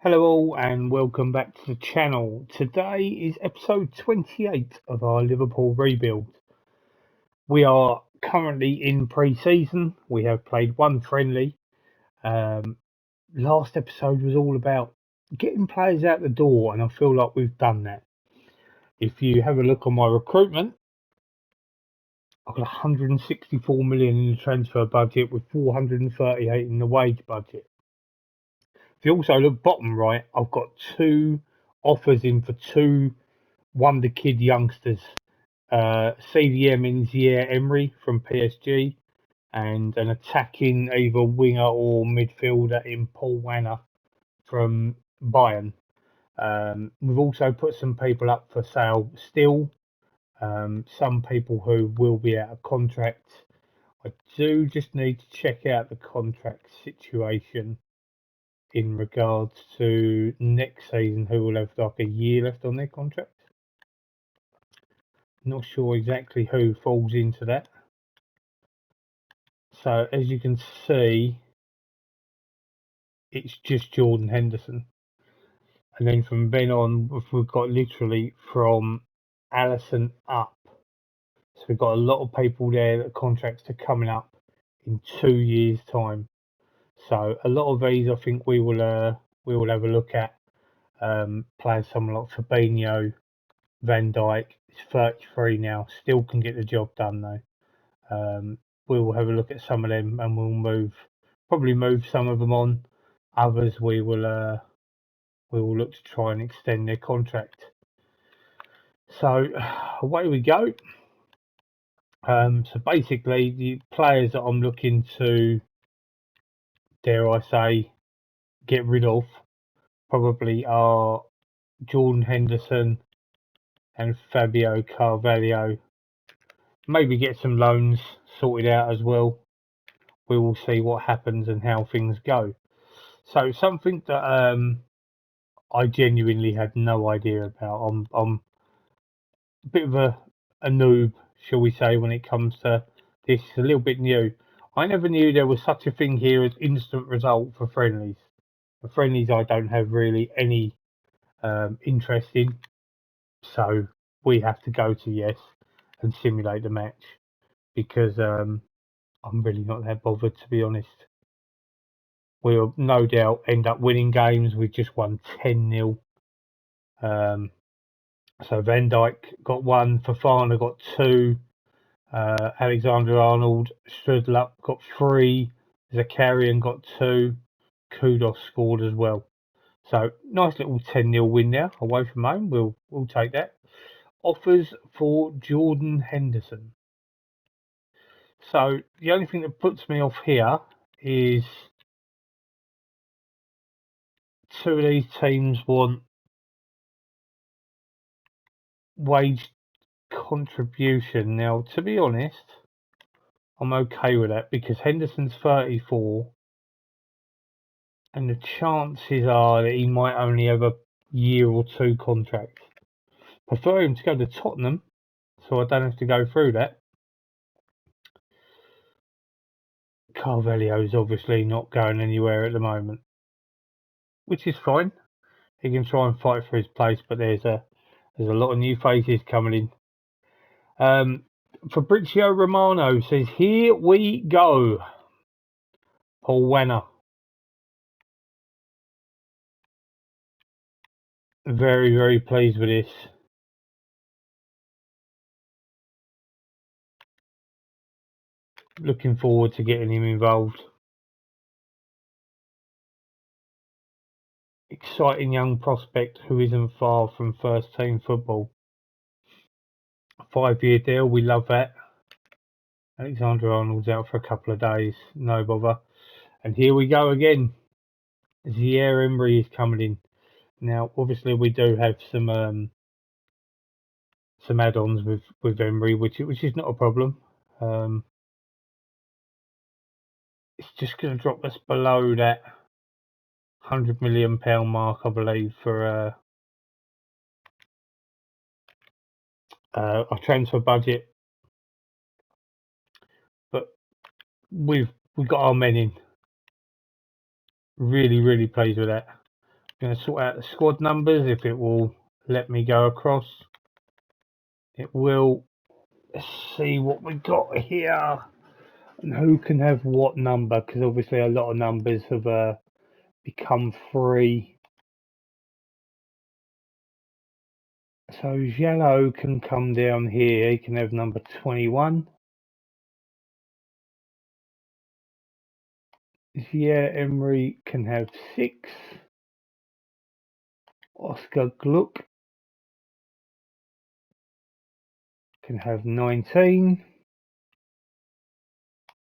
Hello all and welcome back to the channel. Today is episode 28 of our Liverpool rebuild. We are currently in pre-season. We have played one friendly. Um, Last episode was all about getting players out the door and I feel like we've done that. If you have a look on my recruitment, I've got 164 million in the transfer budget with 438 in the wage budget. If you also look bottom right, I've got two offers in for two wonder kid youngsters, CDM in Zaire-Emery from PSG, and an attacking either winger or midfielder in Paul Wanner from Bayern. We've also put some people up for sale still, some people who will be out of contract. I do just need to check out the contract situation in regards to next season, who will have like a year left on their contract. Not sure exactly who falls into that. So as you can see, it's just Jordan Henderson. And then from then on, we've got literally from Allison up. So we've got a lot of people there that contracts are coming up in 2 years' time. So a lot of these, I think we will have a look at. Playing someone like Fabinho, Van Dijk. He's 33 now, still can get the job done though. We will have a look at some of them and we'll probably move some of them on. Others we will look to try and extend their contract. So away we go. So basically, the players that I'm looking to, dare I say, get rid of probably are Jordan Henderson and Fabio Carvalho. Maybe get some loans sorted out as well. We will see what happens and how things go. So something that I genuinely had no idea about. I'm a bit of a noob, shall we say, when it comes to this. It's a little bit new. I never knew there was such a thing here as instant result for friendlies. For friendlies, I don't have really any interest in, so we have to go to yes and simulate the match because I'm really not that bothered, to be honest. We'll no doubt end up winning games. We just won 10-0. So Van Dijk got one, Fofana got two, Alexander-Arnold Strudlup got three, Zakarian got two, Kudos scored as well. So nice little 10-0 win there away from home. We'll take that. Offers for Jordan Henderson. So the only thing that puts me off here is two of these teams want wage contribution. Now, to be honest, I'm okay with that because Henderson's 34 and the chances are that he might only have a year or two contract. Prefer him to go to Tottenham so I don't have to go through that. Carvalho is obviously not going anywhere at the moment, which is fine. He can try and fight for his place, but there's a lot of new faces coming in. Fabrizio Romano says, "Here we go." Paul Wanner. Very, very pleased with this. Looking forward to getting him involved. Exciting young prospect who isn't far from first team football. 5-year deal, we love that. Alexander Arnold's out for a couple of days, no bother. And here we go again. Zaire-Emery is coming in. Now, obviously, we do have some add-ons with Emery, which is not a problem. It's just going to drop us below that £100 million mark, I believe, for our transfer budget. But we've got our men in. Really, really pleased with that. Going to sort out the squad numbers if it will let me go across. It will. Let's see what we got here and who can have what number, because obviously a lot of numbers have become free. So Yellow can come down here. He can have number 21. Zaire-Emery can have 6. Oscar Gluck can have 19.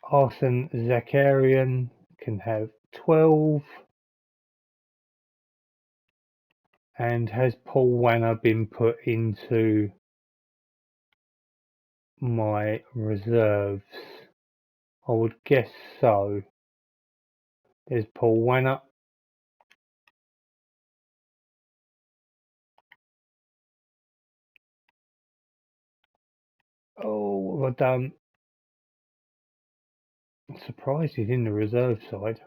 Arsene Zakarian can have 12. And has Paul Wanner been put into my reserves? I would guess so. There's Paul Wanner. Oh, what have I done? I'm surprised he's in the reserve side.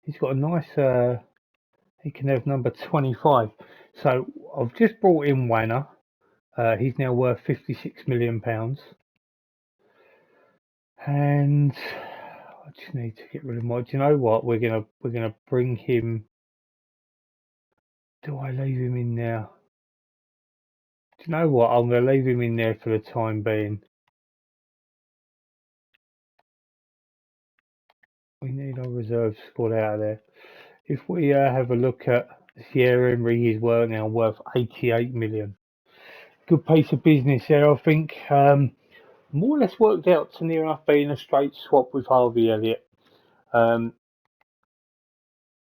He's got a nice, he can have number 25. So I've just brought in Wanner. He's now worth £56 million. And I just need to get rid of my, do you know what? We're gonna bring him. Do I leave him in there? Do you know what? I'm gonna leave him in there for the time being. We need our reserve squad out of there. If we have a look at Zaire-Emery, he's now worth 88 million. Good piece of business there, I think. More or less worked out to near enough being a straight swap with Harvey Elliott.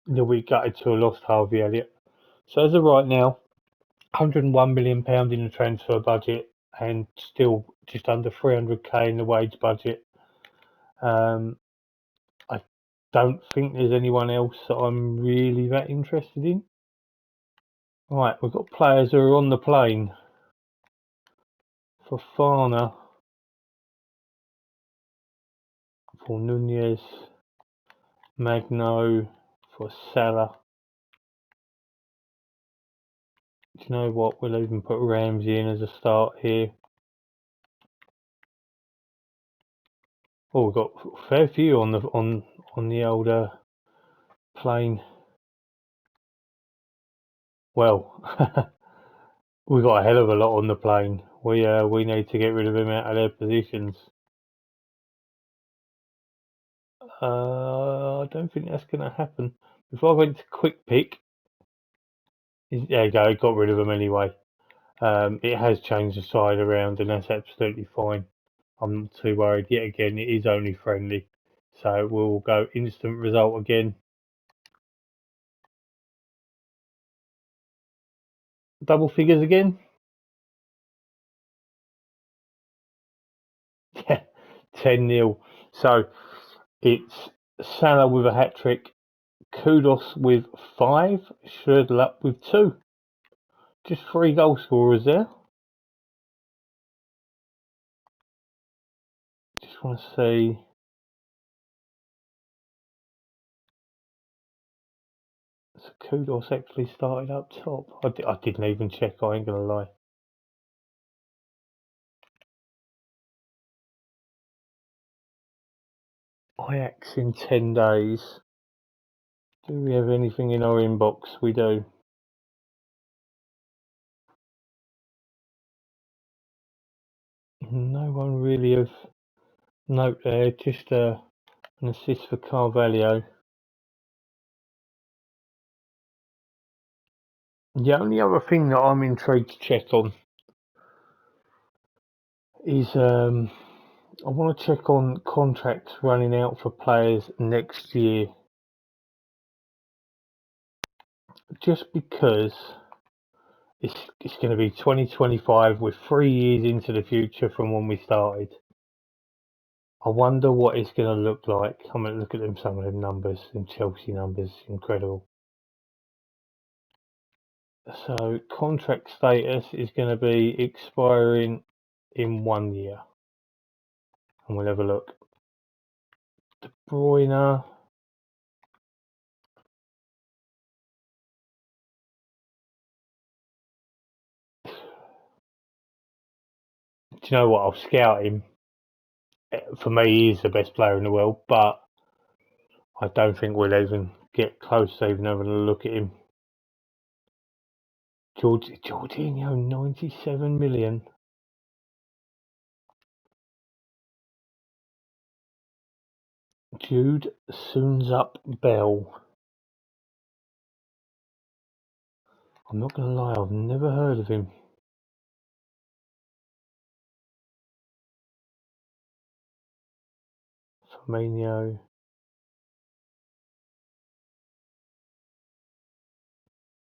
We gutted to have lost Harvey Elliott. So as of right now, £101 million in the transfer budget and still just under 300k in the wage budget. I don't think there's anyone else that I'm really that interested in. Right, we've got players who are on the plane. For Fana, for Nunez, Magno, for Salah. Do you know what? We'll even put Ramsey in as a start here. Oh, we've got a fair few on the older plane. Well, we've got a hell of a lot on the plane. We need to get rid of them out of their positions. I don't think that's going to happen. If I went to quick pick, there you go, got rid of them anyway. It has changed the side around, and that's absolutely fine. I'm not too worried. Yet again, it is only friendly, so we'll go instant result again. Double figures again. Yeah, 10-0. So it's Salah with a hat trick, Kudos with 5, Schürrle with 2. Just 3 goal scorers there. Just want to see. So Kudos actually started up top. I didn't even check, I ain't gonna lie. Ajax in 10 days. Do we have anything in our inbox? We do. No one really of note there, just an assist for Carvalho. The only other thing that I'm intrigued to check on is I want to check on contracts running out for players next year. Just because it's going to be 2025, we're 3 years into the future from when we started. I wonder what it's going to look like. I'm going to look at some of them numbers, them Chelsea numbers, incredible. So contract status is going to be expiring in 1 year. And we'll have a look. De Bruyne. Do you know what? I'll scout him. For me, he is the best player in the world, but I don't think we'll even get close to even having a look at him. Jorginho, 97 million. Jude Soonsup Bell. I'm not going to lie, I've never heard of him. Firmino.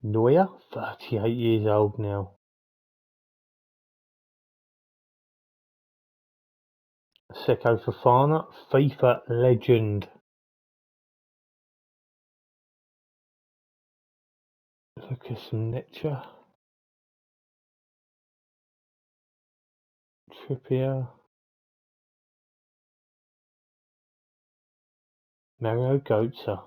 Neuer, 38 years old now. Seko Fofana, FIFA legend. Lucas Netcher. Trippier. Mario Götze.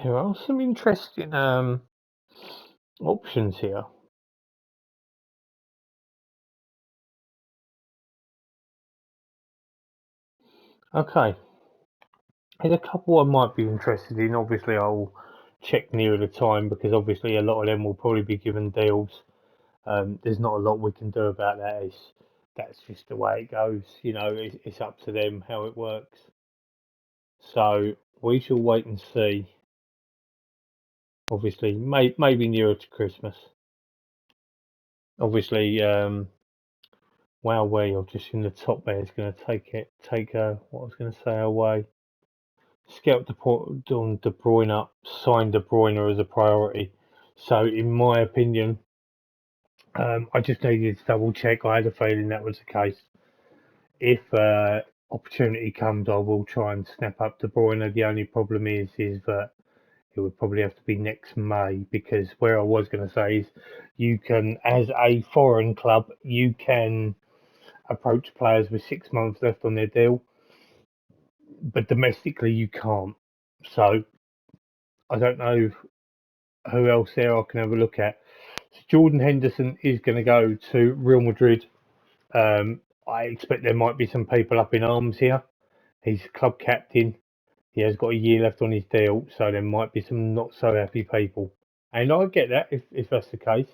There are some interesting options here. Okay. There's a couple I might be interested in. Obviously, I'll check nearer the time because obviously a lot of them will probably be given deals. There's not a lot we can do about that. That's just the way it goes. You know, it's up to them how it works. So we shall wait and see. Obviously, maybe nearer to Christmas. Obviously, wow, you're just in the top there. It's going to take what I was going to say away. Scout on De Bruyne up, sign De Bruyne as a priority. So, in my opinion, I just needed to double check. I had a feeling that was the case. If opportunity comes, I will try and snap up De Bruyne. The only problem is that it would probably have to be next May, because where I was going to say is you can, as a foreign club, you can approach players with 6 months left on their deal, but domestically you can't. So I don't know who else there I can have a look at. So Jordan Henderson is going to go to Real Madrid. I expect there might be some people up in arms here. He's club captain. He has got a year left on his deal, so there might be some not so happy people. And I get that if that's the case.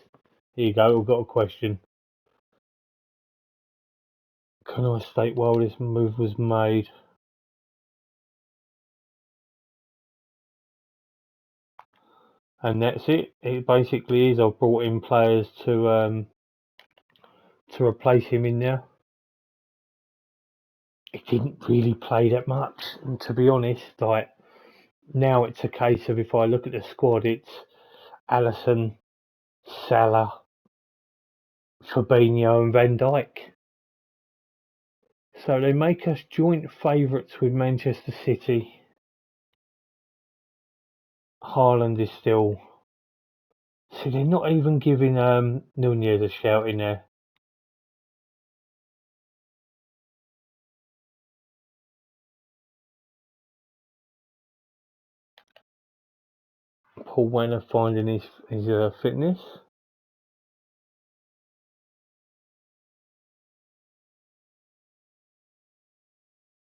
Here you go, we've got a question. Can I state while this move was made? And that's it. It basically is I've brought in players to replace him in there. It didn't really play that much, and to be honest, like now it's a case of if I look at the squad, it's Alisson, Salah, Fabinho, and Van Dijk. So they make us joint favourites with Manchester City. Haaland is still. So they're not even giving Nunez a shout in there. Paul Wanner finding his fitness.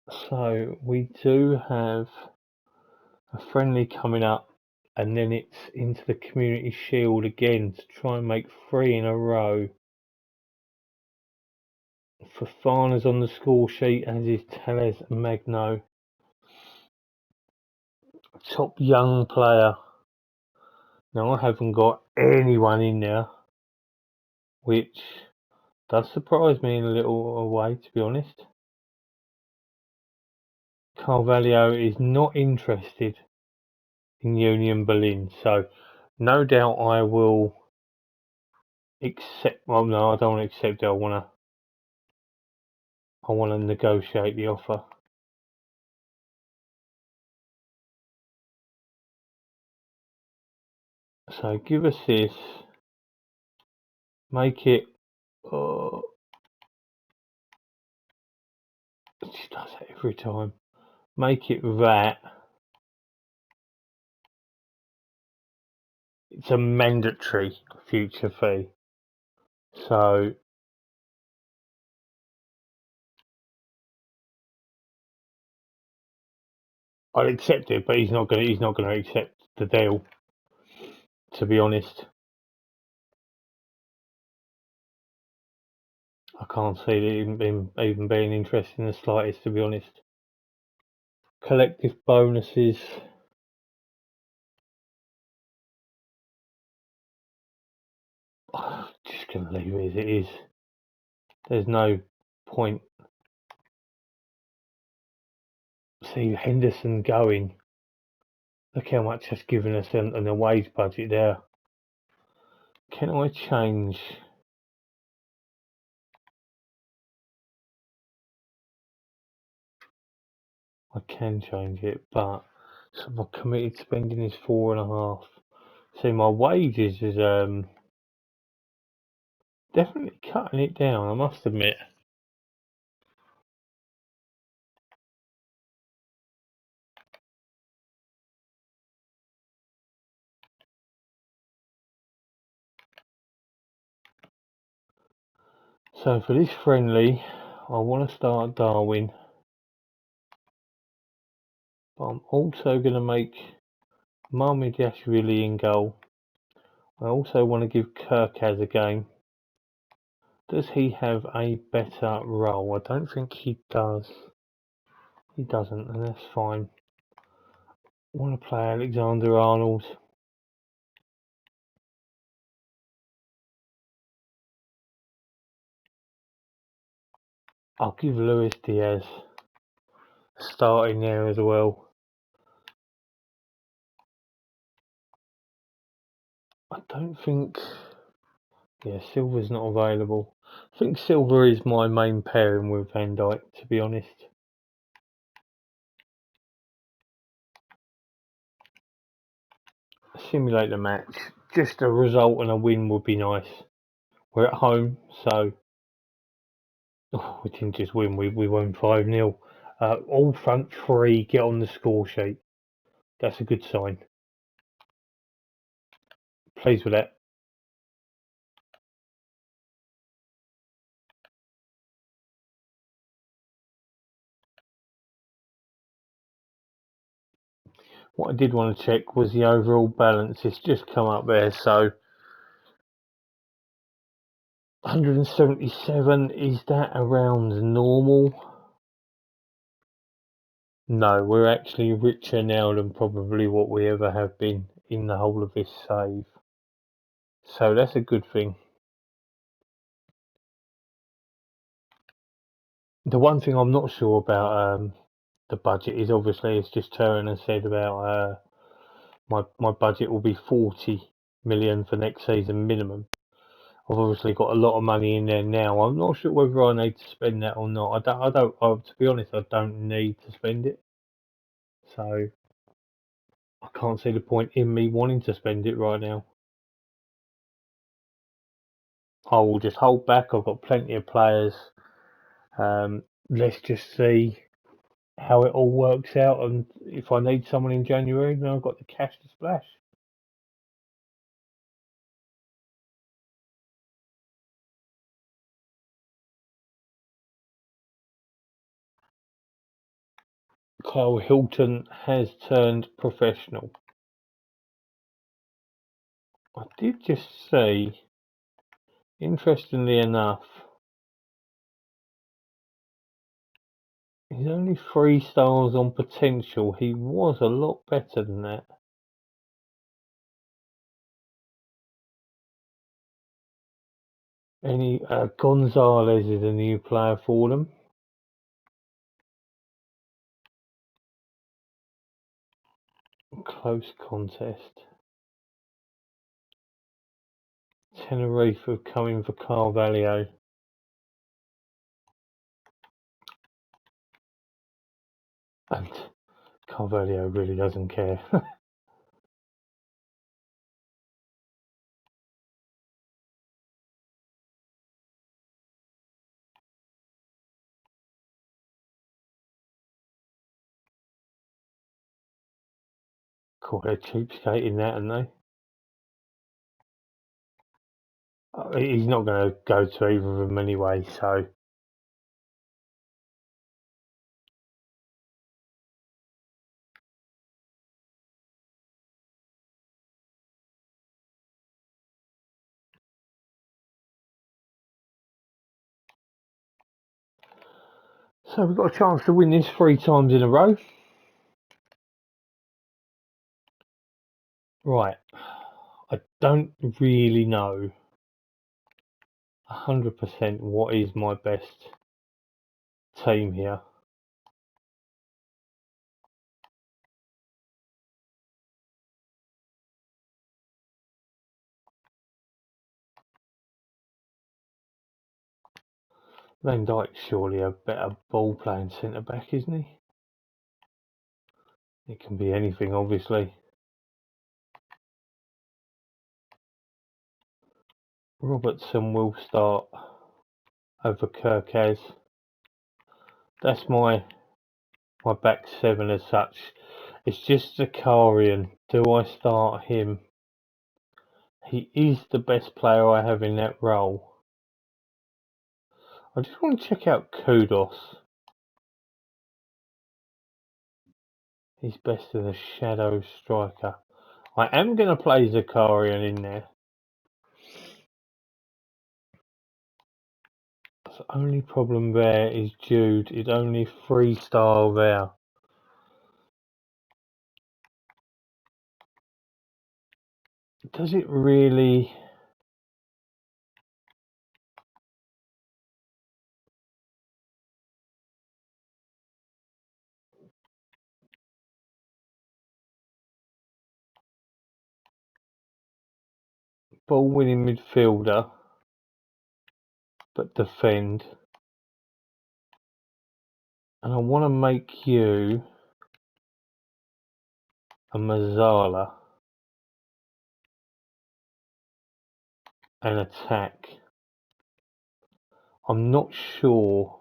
So we do have a friendly coming up, and then it's into the Community Shield again to try and make 3 in a row. Fofana's on the score sheet, as is Teles Magno. Top young player. Now I haven't got anyone in there, which does surprise me in a little way, to be honest. Carvalho is not interested in Union Berlin, so no doubt I will accept. Well, no, I don't want to accept it. I want to negotiate the offer. So give us this. Make it. She does it every time. Make it that. it's a mandatory future fee. So I'll accept it, but he's not gonna accept the deal, to be honest. I can't see it even being interested in the slightest, to be honest. Collective bonuses. Just gonna leave it as it is. There's no point. See Henderson going. Look how much that's given us an away budget there. Can I change? I can change it, but so my committed spending is 4.5. See, my wages is definitely cutting it down, I must admit. So for this friendly, I want to start Darwin, but I'm also going to make Marmidashvili in goal. I also want to give Kirkaz a game. Does he have a better role? I don't think he does. He doesn't, and that's fine. I want to play Alexander Arnold. I'll give Luis Diaz starting there as well. I don't think. Yeah, Silver's not available. I think Silver is my main pairing with Van Dijk, to be honest. Simulate the match. Just a result and a win would be nice. We're at home, so we didn't just win. We won 5-0. All front three get on the score sheet. That's a good sign. Pleased with that. What I did want to check was the overall balance. It's just come up there, so 177, is that around normal? No, we're actually richer now than probably what we ever have been in the whole of this save. So that's a good thing. The one thing I'm not sure about the budget is obviously, it's just Turner said about my budget will be 40 million for next season minimum. I've obviously got a lot of money in there now. I'm not sure whether I need to spend that or not. To be honest, I don't need to spend it. So I can't see the point in me wanting to spend it right now. I will just hold back. I've got plenty of players. Let's just see how it all works out, and if I need someone in January, then I've got the cash to splash. Kyle Hilton has turned professional. I did just see, interestingly enough, he's only 3 stars on potential. He was a lot better than that. Gonzalez is a new player for them. Close contest. Tenerife have come in for Carvalho. And Carvalho really doesn't care. Cool, they're cheapskating that, aren't they? He's not going to go to either of them anyway, so. So we've got a chance to win this 3 times in a row. Right. I don't really know 100% what is my best team here. Van Dijk's surely a better ball playing centre back, isn't he? It can be anything, obviously. Robertson will start over Kirkaz. That's my back 7 as such. It's just Zakarian. Do I start him? He is the best player I have in that role. I just want to check out Kudos. He's best as a shadow striker. I am going to play Zakarian in there. The only problem there is Jude is only 3-star there. Does it really? Ball winning midfielder, but defend. And I want to make you a Mazzala and attack. I'm not sure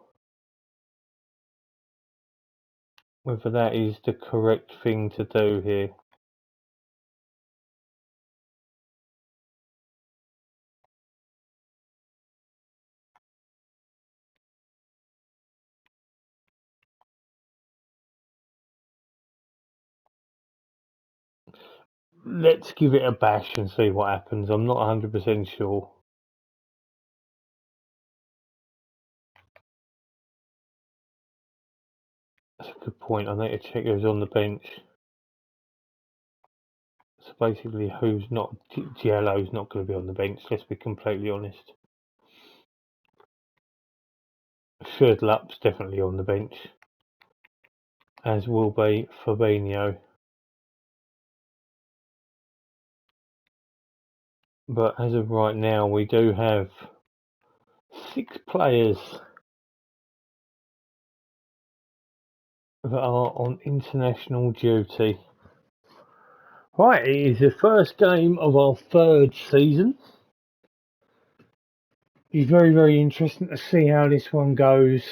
whether that is the correct thing to do here. Let's give it a bash and see what happens. I'm not 100% sure. That's a good point. I need to check who's on the bench. So basically, who's not? Giello's not going to be on the bench. Let's be completely honest. Sherdlup's definitely on the bench, as will be Fabinho. But as of right now, we do have 6 players that are on international duty. Right, it is the first game of our 3rd season. It's very, very interesting to see how this one goes.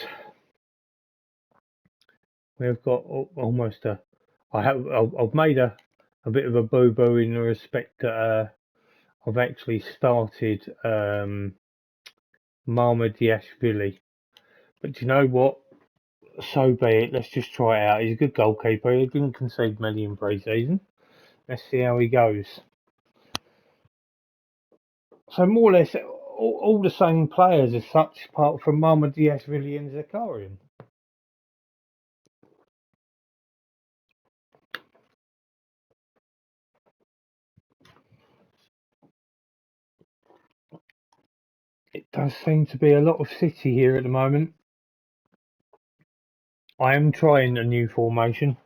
We've got almost I've made a bit of a boo-boo in the respect that I've actually started Marmadiashvili. But do you know what? So be it. Let's just try it out. He's a good goalkeeper. He didn't concede many in pre-season. Let's see how he goes. So more or less all the same players as such, apart from Marmadiashvili and Zakarian. It does seem to be a lot of City here at the moment. I am trying a new formation.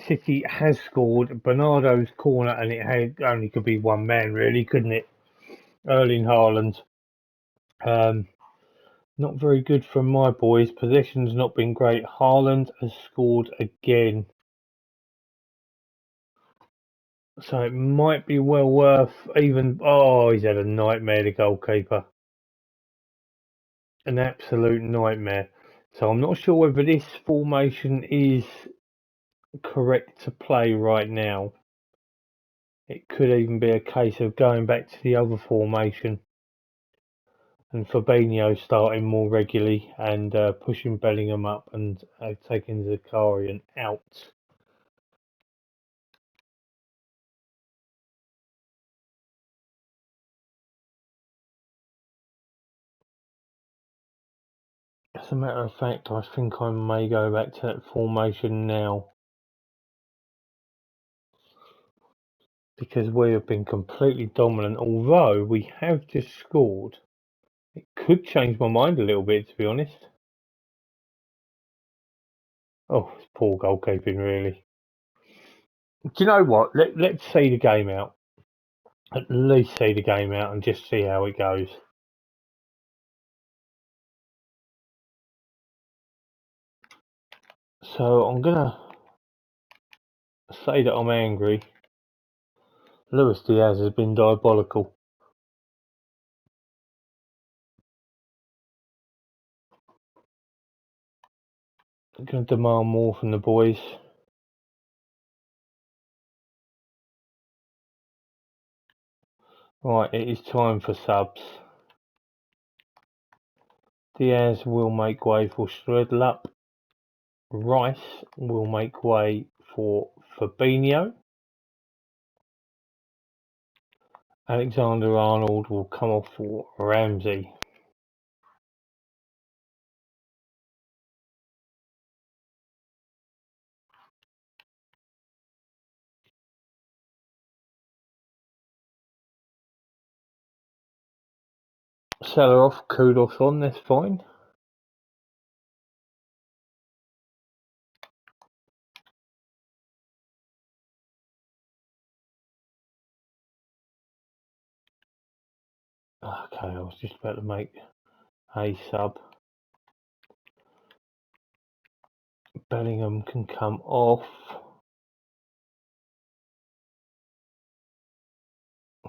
City has scored Bernardo's corner, and it only could be one man, really, couldn't it? Erling Haaland. Not very good from my boys. Possession's not been great. Haaland has scored again. So it might be well worth even. Oh, he's had a nightmare, the goalkeeper. An absolute nightmare. So I'm not sure whether this formation is correct to play right now. It could even be a case of going back to the other formation. and Fabinho starting more regularly and pushing Bellingham up and taking Zakarian out. As a matter of fact, I think I may go back to that formation now because we have been completely dominant. Although we have just scored, it could change my mind a little bit, to be honest. Oh, it's poor goalkeeping, really. Do you know what? Let's see the game out. At least see the game out and just see how it goes. So I'm gonna say that I'm angry. Luis Diaz has been diabolical. I'm gonna demand more from the boys. Right, it is time for subs. Diaz will make way for Stredlup. Rice will make way for Fabinho. Alexander-Arnold will come off for Ramsey. Seller off, Kudos on, that's fine. Okay, I was just about to make a sub. Bellingham can come off.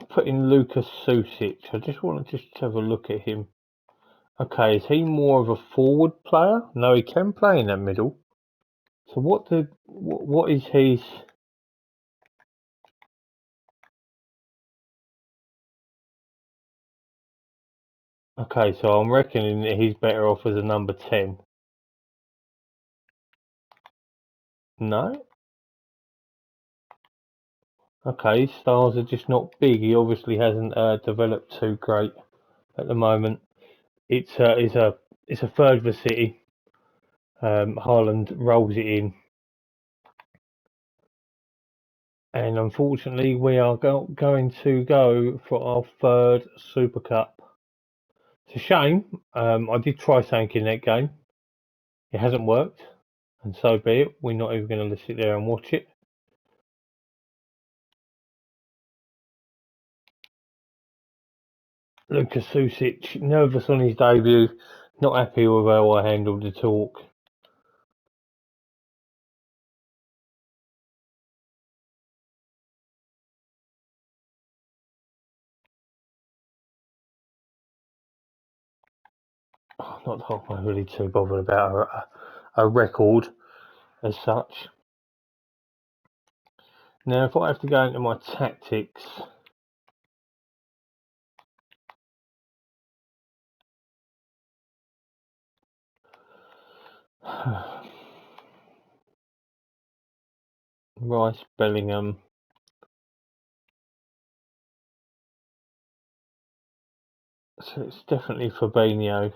Put in Lucas Susic. I just want to just have a look at him. Okay, is he more of a forward player? No, he can play in that middle. So what is his? Okay, so I'm reckoning that he's better off as a number 10. No? Okay, his stars are just not big. He obviously hasn't developed too great at the moment. It's a third of the city. Haaland rolls it in. And unfortunately, we are going to go for our third Super Cup. It's a shame. I did try something in that game. It hasn't worked. And so be it. We're not even going to sit there and watch it. Lucas Susic, nervous on his debut. Not happy with how I handled the talk. Not that I'm really too bothered about a record as such. Now, if I have to go into my tactics, Rice, Bellingham. So it's definitely Fabinho.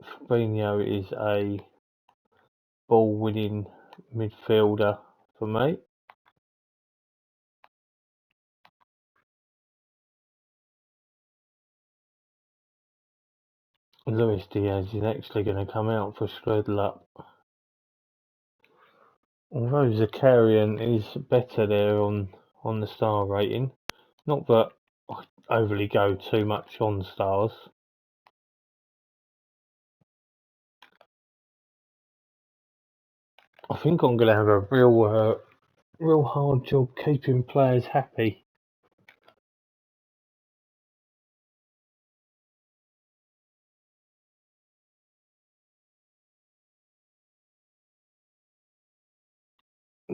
Fabinho is a ball-winning midfielder for me. Luis Diaz is actually going to come out for Stredlup. Although Zakarian is better there on the star rating. Not that I overly go too much on stars. I think I'm going to have a real hard job keeping players happy.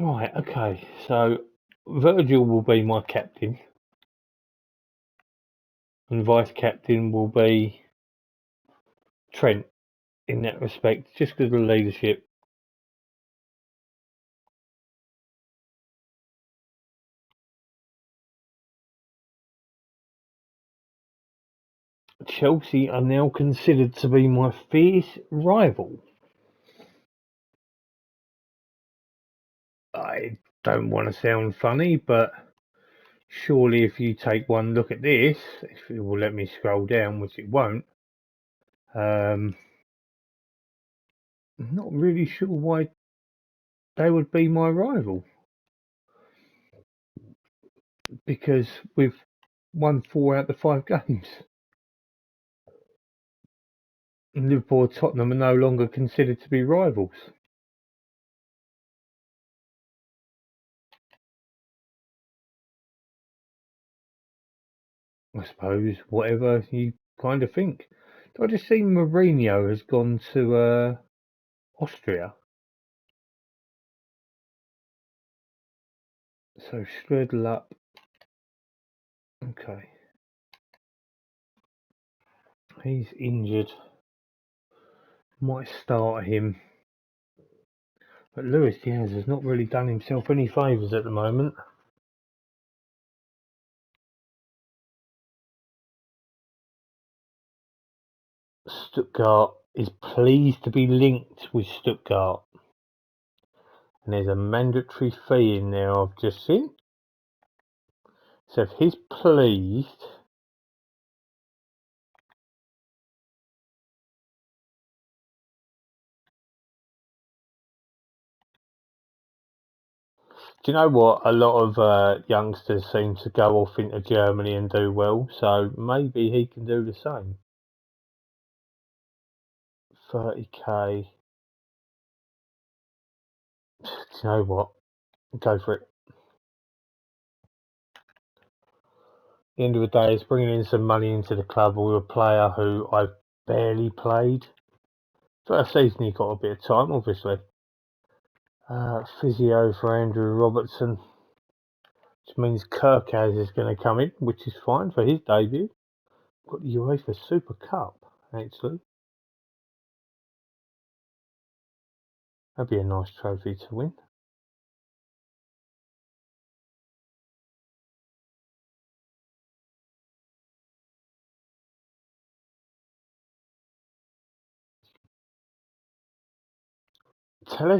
Right, okay. So Virgil will be my captain, and vice captain will be Trent in that respect, just because of the leadership. Chelsea are now considered to be my fierce rival. I don't want to sound funny, but surely if you take one look at this, if it will let me scroll down, which it won't, I'm not really sure why they would be my rival. Because we've won 4 out of the 5 games. And Liverpool and Tottenham are no longer considered to be rivals. I suppose, whatever you kind of think. I just see Mourinho has gone to Austria. So Strudel up. Okay. He's injured. Might start him. But Luis Diaz has not really done himself any favours at the moment. Stuttgart is pleased to be linked with Stuttgart. And there's a mandatory fee in there I've just seen. So if he's pleased, do you know what? A lot of youngsters seem to go off into Germany and do well, so maybe he can do the same. 30k. Do you know what? Go for it. At the end of the day, it's bringing in some money into the club with a player who I've barely played. First season he got a bit of time, obviously. Physio for Andrew Robertson, which means Kirkaz is going to come in, which is fine for his debut. Got the UEFA Super Cup, actually. That'd be a nice trophy to win.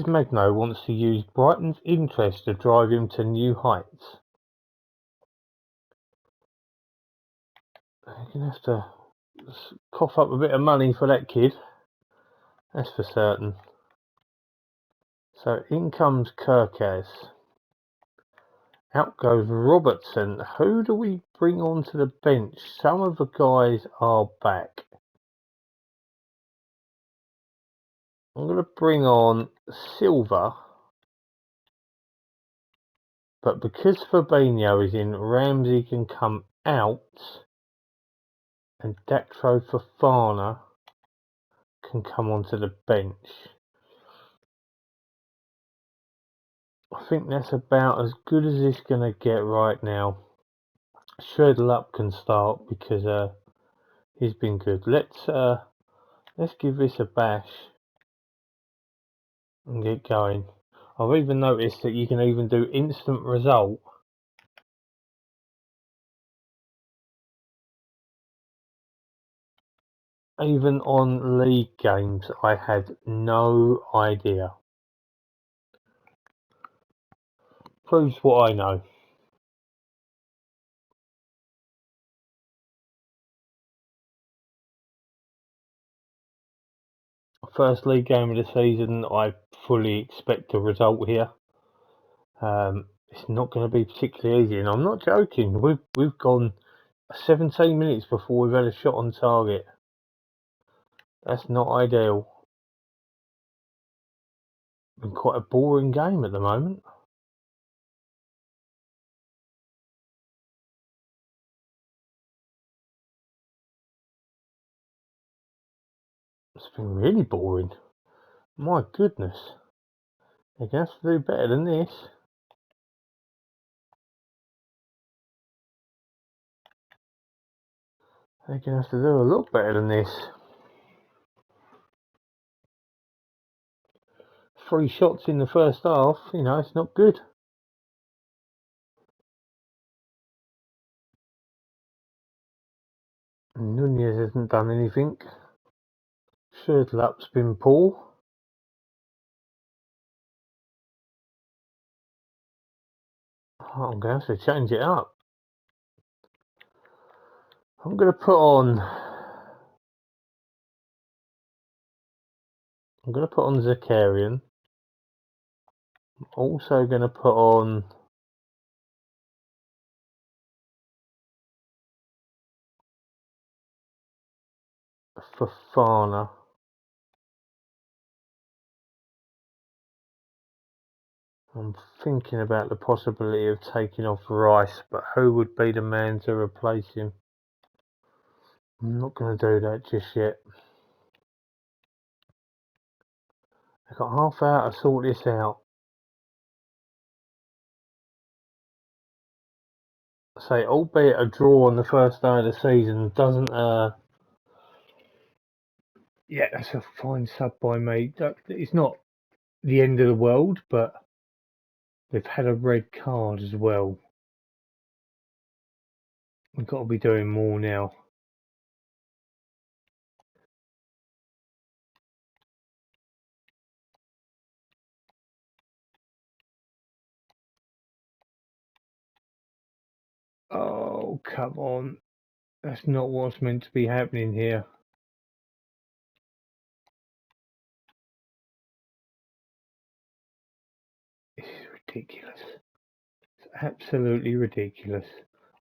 Magno wants to use Brighton's interest to drive him to new heights. You're going to have to cough up a bit of money for that kid. That's for certain. So in comes Kirkaz. Out goes Robertson. Who do we bring onto the bench? Some of the guys are back. I'm going to bring on Silva. But because Fabinho is in, Ramsey can come out. And Datro Fofana can come onto the bench. I think that's about as good as it's going to get right now. Shredder Up can start because he's been good. Let's give this a bash and get going. I've even noticed that you can even do instant result. Even on league games, I had no idea. Proves what I know. First league game of the season, I fully expect a result here. It's not going to be particularly easy, and I'm not joking. We've gone 17 minutes before we've had a shot on target. That's not ideal. Been quite a boring game at the moment. It's been really boring. My goodness. They're going to have to do better than this. They're going to have to do a lot better than this. 3 shots in the first half, you know, it's not good. Nunez hasn't done anything. Schürrle's been poor. Oh, I'm going to have to change it up. I'm going to put on Zakarian. I'm also going to put on Fofana. I'm thinking about the possibility of taking off Rice, but who would be the man to replace him? I'm not going to do that just yet. I've got half hour to sort this out. Say, albeit a draw on the first day of the season doesn't. Yeah, that's a fine sub by me. It's not the end of the world, but they've had a red card as well. We've got to be doing more now. Oh, come on. That's not what's meant to be happening here. This is ridiculous. It's absolutely ridiculous.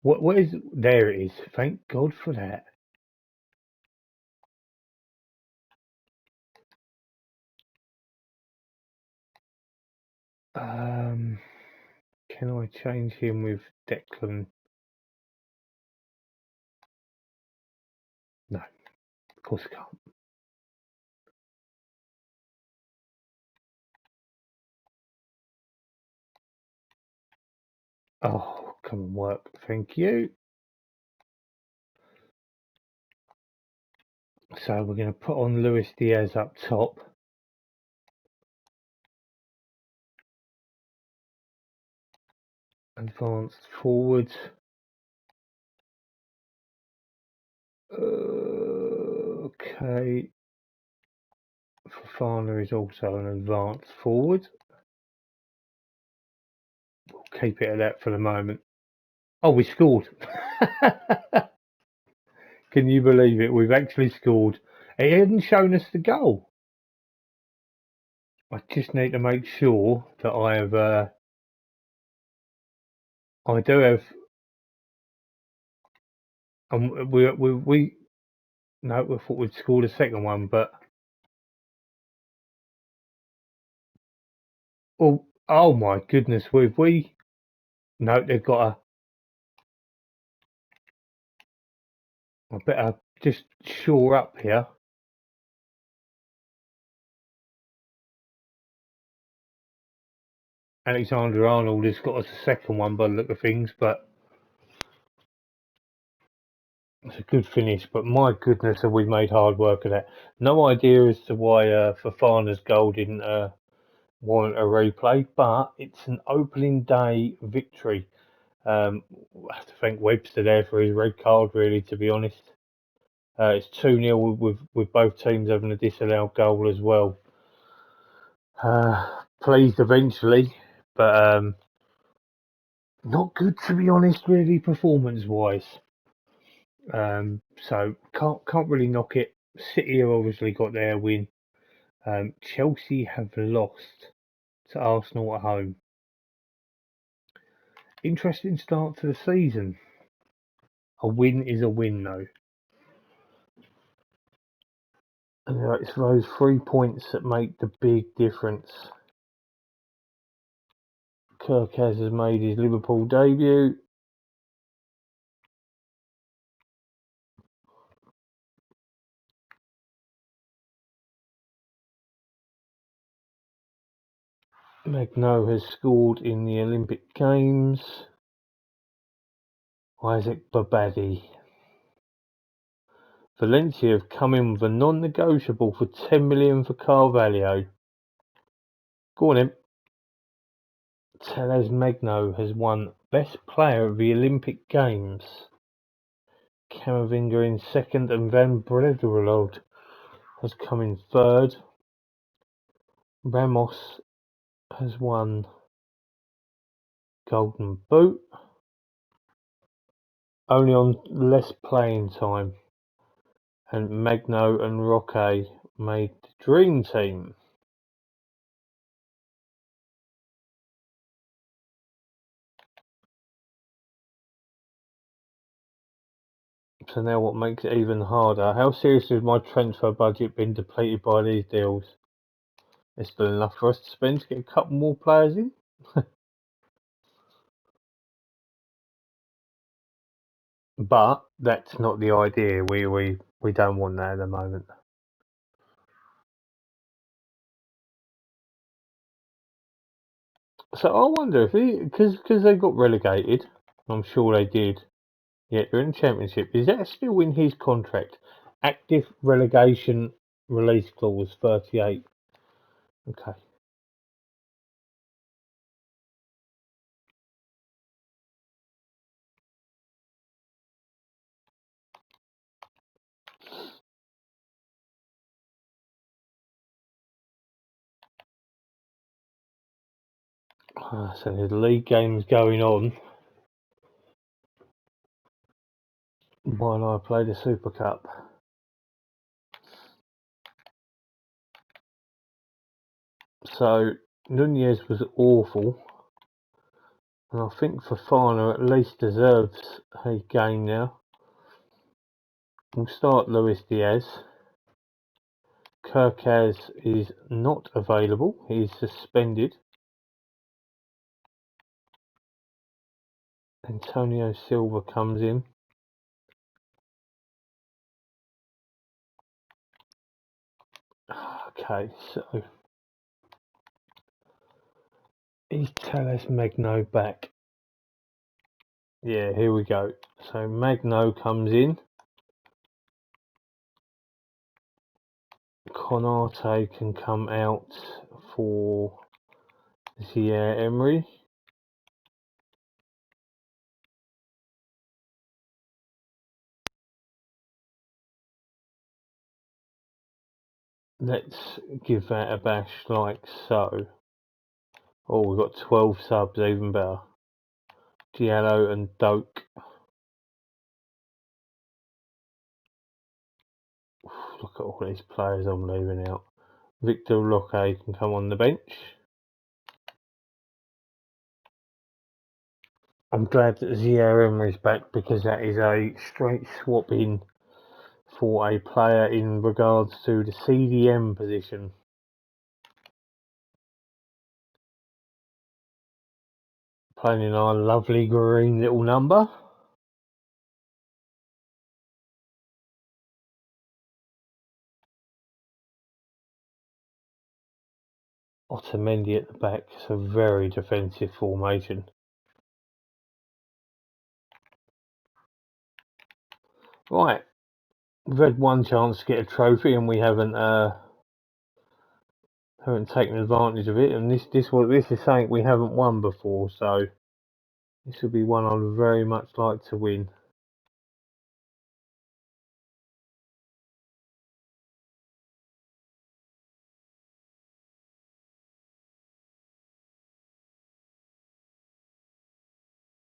What is... There it is. Thank God for that. Can I change him with Declan? No, of course I can't. Oh, come on, work. Thank you. So we're going to put on Luis Diaz up top. Advanced forwards. Okay. Fofana is also an advanced forward. We'll keep it at that for the moment. Oh, we scored. Can you believe it? We've actually scored. It hadn't shown us the goal. I just need to make sure that I have. I do have. And we no, we thought we'd scored a second one, but oh my goodness, we no, they've got I better just shore up here. Alexander Arnold has got us a second one by the look of things, but it's a good finish. But my goodness, have we made hard work of that? No idea as to why Fofana's goal didn't warrant a replay, but it's an opening day victory. I have to thank Webster there for his red card, really, to be honest. It's 2-0 with both teams having a disallowed goal as well. Pleased eventually, but not good, to be honest, really, performance-wise. So can't really knock it. City have obviously got their win. Chelsea have lost to Arsenal at home. Interesting start to the season. A win is a win, though. And it's those 3 points that make the big difference. Kirkaz has made his Liverpool debut. Magno has scored in the Olympic Games. Isaac Babadi. Valencia have come in with a non-negotiable for 10 million for Carvalho. Go on then. Teles Magno has won Best Player of the Olympic Games. Camavinga in second and Van Brederode has come in third. Ramos has won Golden Boot, only on less playing time, and Magno and Roque made the Dream Team. So now what makes it even harder? How seriously has my transfer budget been depleted by these deals? There's still enough for us to spend to get a couple more players in. But that's not the idea. We don't want that at the moment. So I wonder if because they got relegated, I'm sure they did. Yeah, they're in the Championship. Is that still in his contract? Active relegation release clause 38. Okay. So there's league games going on while I play the Super Cup. So Nunez was awful, and I think Fofana at least deserves a game now. We'll start Luis Diaz. Kirkaz is not available. He is suspended. Antonio Silva comes in. Okay, so is Teles Magno back? Yeah, here we go. So Magno comes in. Konate can come out for Zaire-Emery. Let's give that a bash like so. Oh, we've got 12 subs, even better. Giallo and Doak. Look at all these players I'm leaving out. Victor Roque can come on the bench. I'm glad that Zaire-Emery's back because that is a straight swap in for a player in regards to the CDM position. Playing in our lovely green little number. Otamendi at the back, so very defensive formation. Right, we've had one chance to get a trophy and we haven't taken advantage of it. And this is something we haven't won before, so this will be one I'd very much like to win.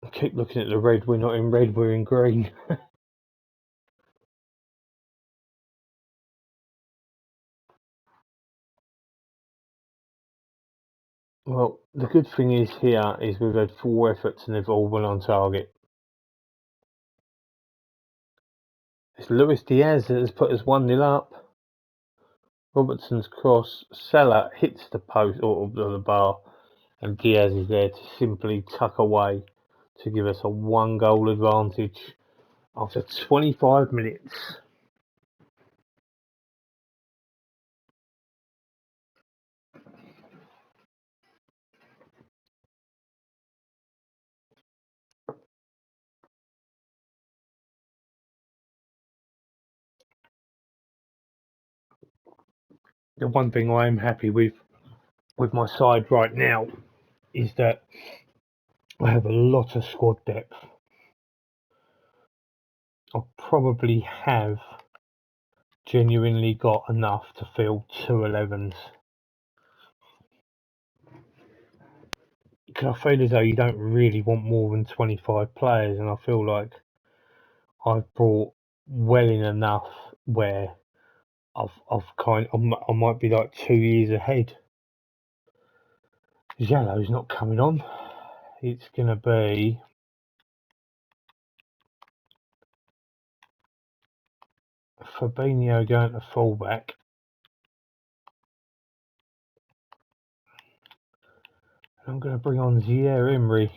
I keep looking at the red. We're not in red. We're in green. Well, the good thing is here is we've had 4 efforts and they've all been on target. It's Luis Diaz that has put us 1-0 up. Robertson's cross. Salah hits the post or the bar, and Diaz is there to simply tuck away to give us a 1-goal advantage after 25 minutes. the one thing I am happy with my side right now is that I have a lot of squad depth. I probably have genuinely got enough to fill 2 11s. Because I feel as though you don't really want more than 25 players, and I feel like I've brought well in enough where I might be like 2 years ahead. Yellow's not coming on. It's gonna be Fabinho going to fullback. I'm going to bring on Zaire-Emery.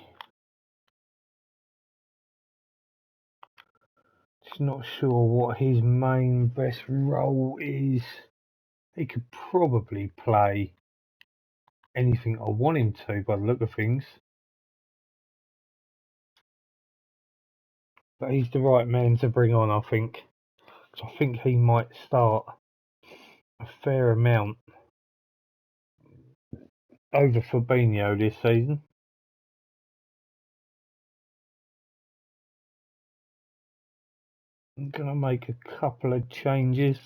Just not sure what his main best role is. He could probably play anything I want him to by the look of things. But he's the right man to bring on, I think. So I think he might start a fair amount over Fabinho this season. I'm going to make a couple of changes.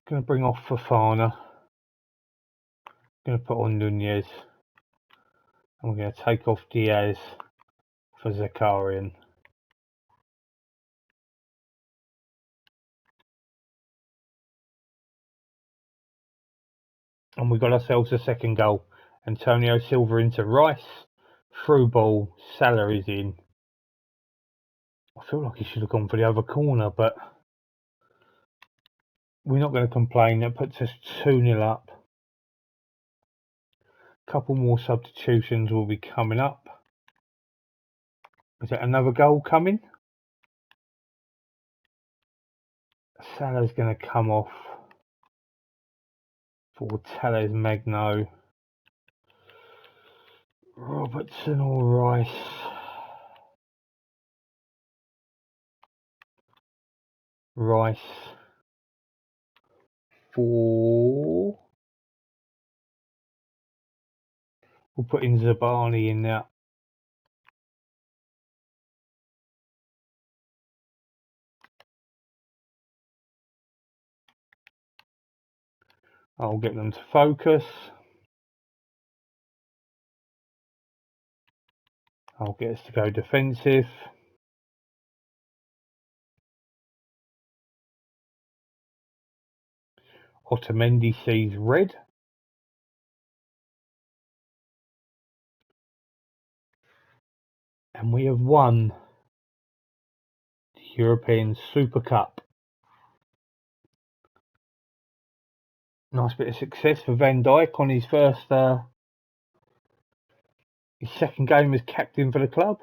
Going to bring off Fofana. Going to put on Nunez. I'm going to take off Diaz for Zakarian. And we got ourselves a second goal. Antonio Silva into Rice. Through ball. Salah is in. I feel like he should have gone for the other corner, but we're not going to complain. That puts us 2-0 up. A couple more substitutions will be coming up. Is that another goal coming? Salah's going to come off for Telles Magno. Robertson or Rice? Rice for... We'll put in Zabani in there. I'll get them to focus. I'll get us to go defensive. Otamendi sees red. And we have won the European Super Cup. Nice bit of success for Van Dijk on his his second game as captain for the club.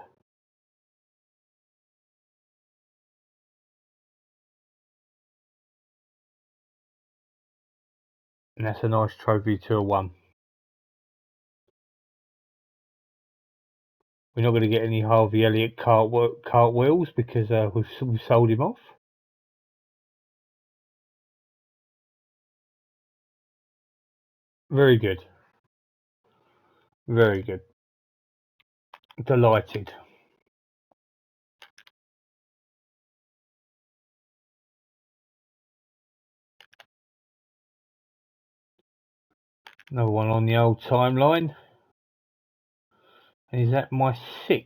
And that's a nice trophy to have won. We're not going to get any Harvey Elliott cartwheels because we've sold him off. Very good. Very good. Delighted. Another one on the old timeline. And is that my 6th?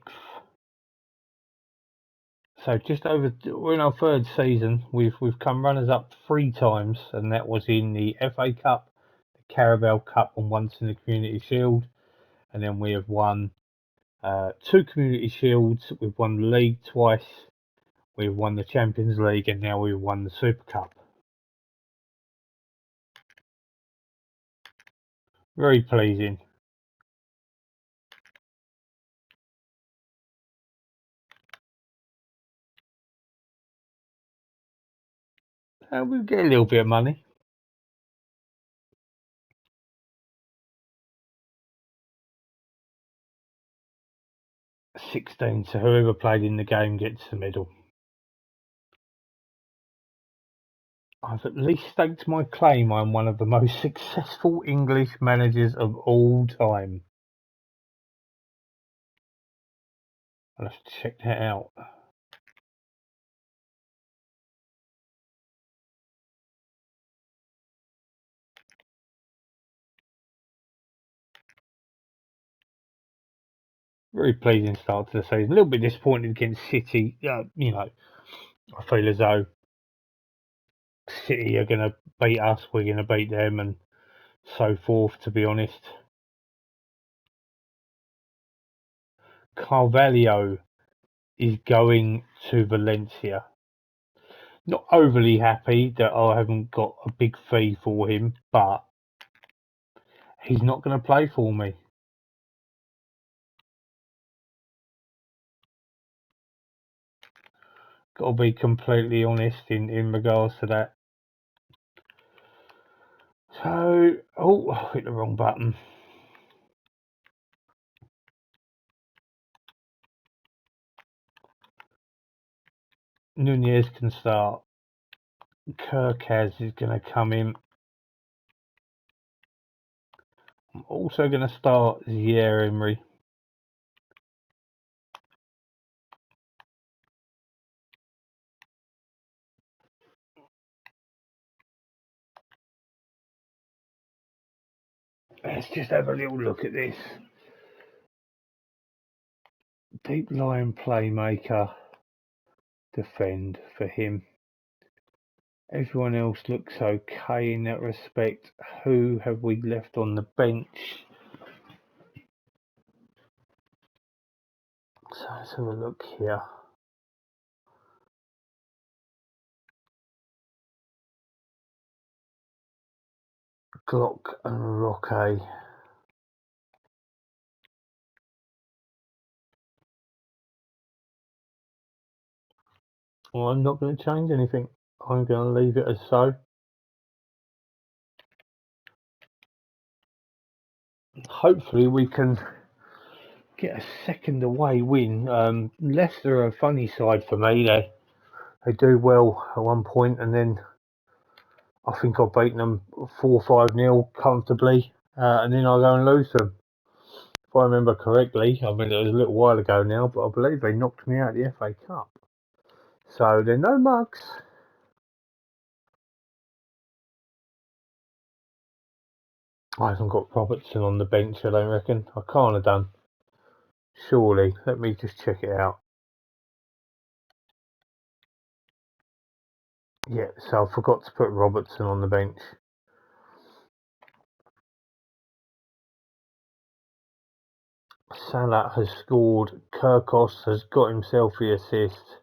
So just over, we're in our 3rd season. We've come runners up 3 times, and that was in the FA Cup, the Carabao Cup, and once in the Community Shield. And then we have won 2 Community Shields. We've won the league twice. We've won the Champions League, and now we've won the Super Cup. Very pleasing. We'll get a little bit of money. 16, so whoever played in the game gets the medal. I've at least staked my claim I'm one of the most successful English managers of all time. I'll have to check that out. Very pleasing start to the season. A little bit disappointed against City. I feel as though City are going to beat us, we're going to beat them, and so forth, to be honest. Carvalho is going to Valencia. Not overly happy that I haven't got a big fee for him, but he's not going to play for me. Got to be completely honest in regards to that. So, I hit the wrong button. Nunez can start. Kirkaz is going to come in. I'm also going to start Zaire-Emery. Let's just have a little look at this. Deep line playmaker. Defend for him. Everyone else looks okay in that respect. Who have we left on the bench? So let's have a look here. Glock and Roque. Well, I'm not going to change anything. I'm going to leave it as so. Hopefully we can get a second away win. Leicester are a funny side for me. They do well at one point, and then I think I've beaten them 4-5-0 comfortably, and then I go and lose them. If I remember correctly, I mean it was a little while ago now, but I believe they knocked me out of the FA Cup. So they're no mugs. I haven't got Robertson on the bench, I don't reckon. I can't have done. Surely. Let me just check it out. Yeah, so I forgot to put Robertson on the bench. Salah has scored. Kirkos has got himself the assist.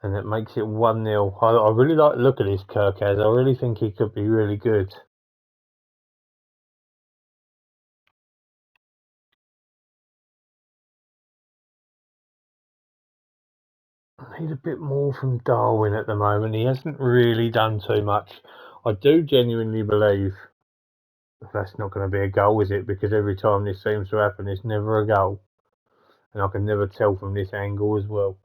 And it makes it 1-0. I really like the look at this Kirkaz. I really think he could be really good. I need a bit more from Darwin at the moment. He hasn't really done too much. I do genuinely believe that's not going to be a goal, is it? Because every time this seems to happen, it's never a goal. And I can never tell from this angle as well.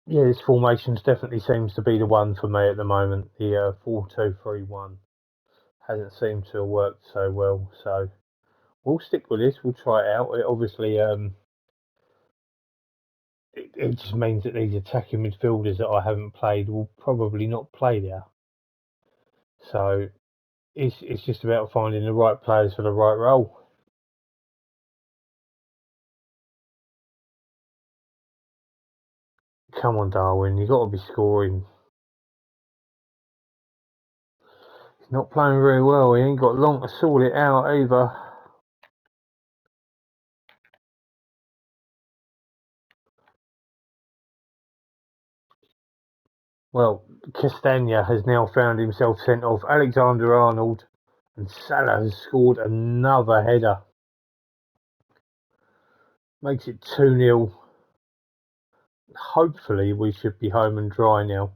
Yeah, this formation definitely seems to be the one for me at the moment. The 4-2-3-1 hasn't seemed to have worked so well. So we'll stick with this. We'll try it out. It obviously, it just means that these attacking midfielders that I haven't played will probably not play there. So it's just about finding the right players for the right role. Come on, Darwin, you got to be scoring. He's not playing very well. He ain't got long to sort it out either. Well, Castagna has now found himself sent off. Alexander-Arnold and Salah has scored another header. Makes it 2-0. Hopefully we should be home and dry now.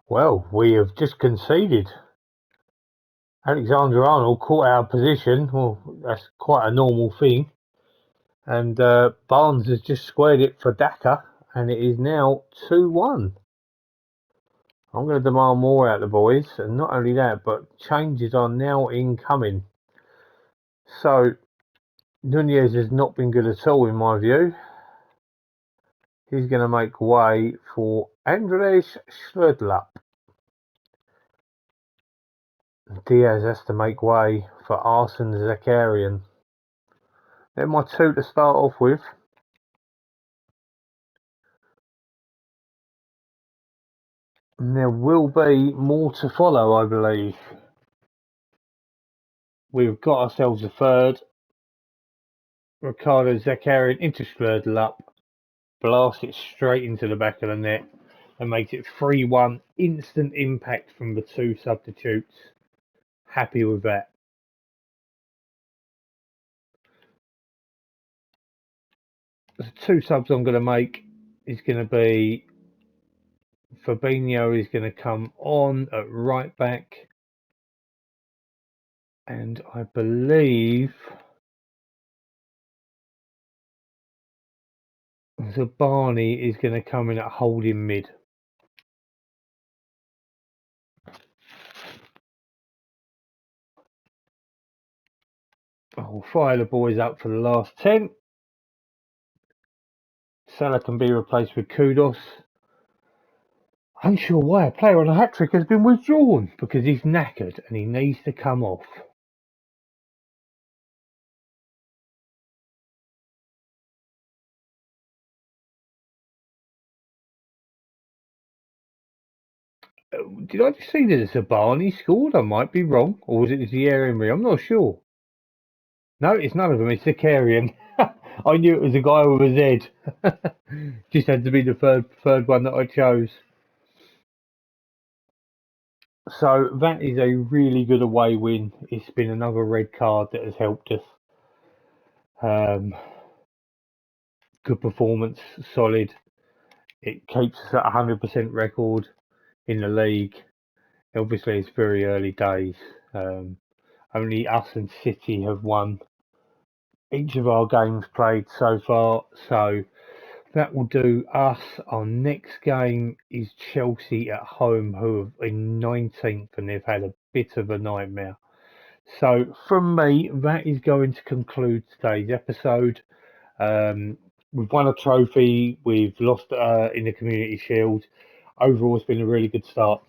Well, we have just conceded. Alexander-Arnold caught our position. Well, that's quite a normal thing. And Barnes has just squared it for Daka, and it is now 2-1. I'm going to demand more out of the boys, and not only that, but changes are now incoming. So, Nunez has not been good at all, in my view. He's going to make way for Andres Schledlap. Diaz has to make way for Arsene Zakarian. They're my two to start off with. And there will be more to follow, I believe. We've got ourselves a third. Ricardo Zakarian into Schledlap. Blasts it straight into the back of the net and makes it 3-1. Instant impact from the two substitutes. Happy with that. The two subs I'm going to make is going to be Fabinho is going to come on at right back, and I believe Zabani is going to come in at holding mid. I'll fire the boys up for the last 10. Salah can be replaced with Kudos. Unsure why a player on a hat-trick has been withdrawn, because he's knackered and he needs to come off. Did I just see that Zabani scored? I might be wrong. Or was it Zaire-Emery? I'm not sure. No, it's none of them. It's Zakarian. I knew it was a guy with a Z. Just had to be the third one that I chose. So that is a really good away win. It's been another red card that has helped us. Good performance, solid. It keeps us at 100% record in the league. Obviously, it's very early days. Only us and City have won each of our games played so far. So that will do us. Our next game is Chelsea at home, who are in 19th and they've had a bit of a nightmare. So from me, that is going to conclude today's episode. We've won a trophy. We've lost in the Community Shield. Overall, it's been a really good start.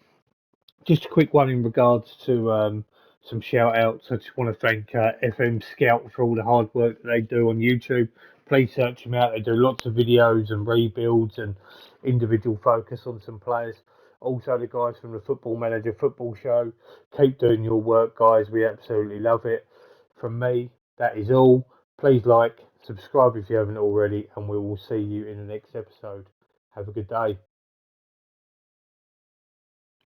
Just a quick one in regards to some shout outs. I just want to thank FM Scout for all the hard work that they do on YouTube. Please search them out. They do lots of videos and rebuilds and individual focus on some players. Also, the guys from the Football Manager Football Show. Keep doing your work, guys. We absolutely love it. From me, that is all. Please like, subscribe if you haven't already, and we will see you in the next episode. Have a good day.